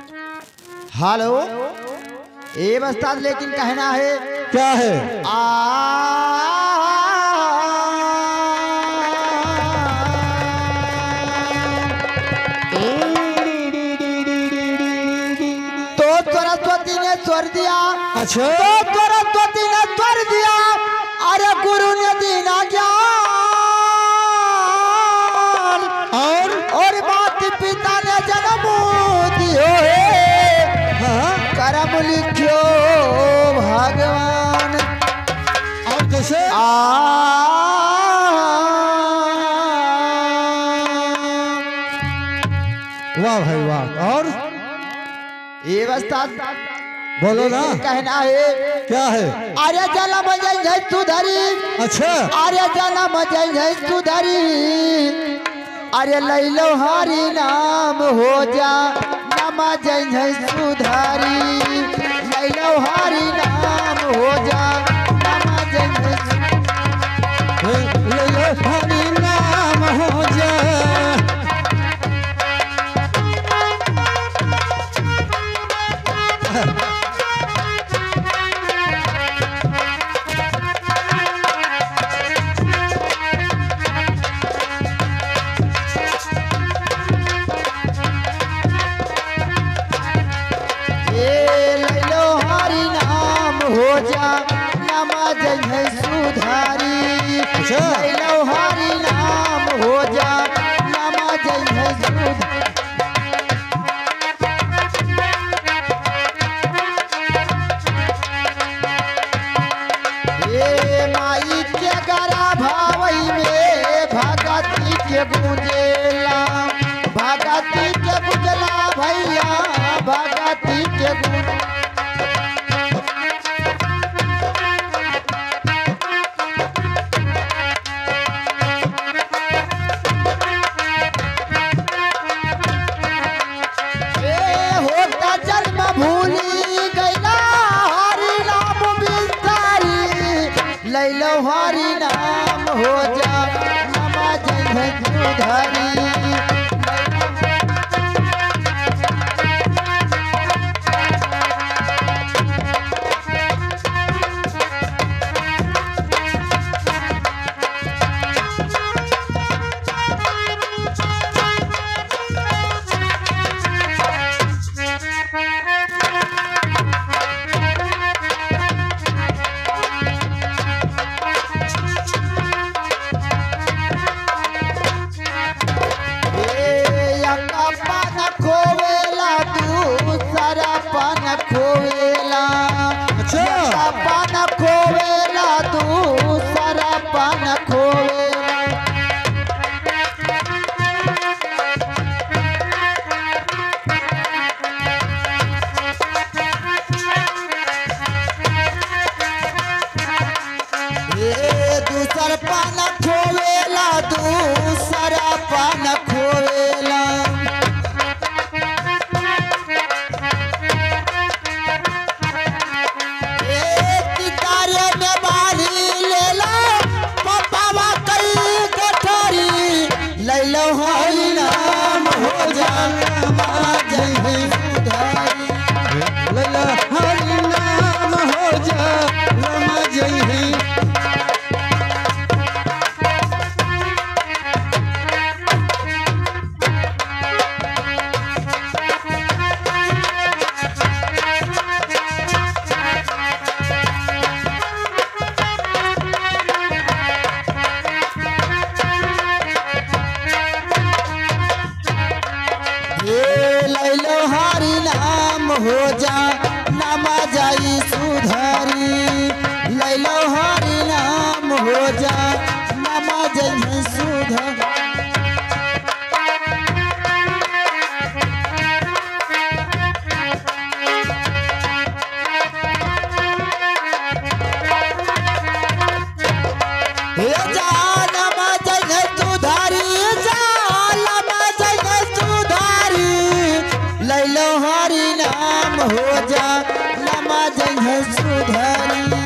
Hello ए बस्ताद, लेकिन कहना है क्या है? तो सरस्वती ने स्वर दिया। अच्छा, तो सरस्वती ने स्वर दिया, अरे गुरु ने दीना ज्ञान और माता पिता ने जन्म दियो है। करम लिखियो भगवान। और कैसे? वाह भाई वाह। और ये बस्ता बोलो ना, कहना है क्या है? अरे जन्म जय सुधरी। अच्छा, अरे जन्म जय सुधरी, अरे लैलो हरि नाम हो जा, नम जय सुधरी। लैलो हरि नाम हो जा, नम जय हरि नाम हो जा। हो जा, नम जय सुधारी। लैलो हरि नाम हो जा, नम जय सुधारी। ये माई के गरा भावई में भगती के गुंजेला, भगती के गुंजला भैया, भगती के गुंज। लैलो हरि नाम हो जा, नम जय सुधरी। खोवेला, अच्छा, पान खोवेला, दूसरा पान खोवेला। ये दूसरा पान खोवेला, दूसरा पान खोवेला। लैलो हरि नाम हो जा, नम जय सुधारी। लैलो हरि नाम हो जा, नम जय। लैलो हरि नाम हो जा, नम जय सुधारी। लैलो हरि नाम हो जा, नम जय सुधारी। जा नम जय सुधारी, जा नम जय सुधारी। लैलो हरि नाम हो जा, नम जय सुधारी।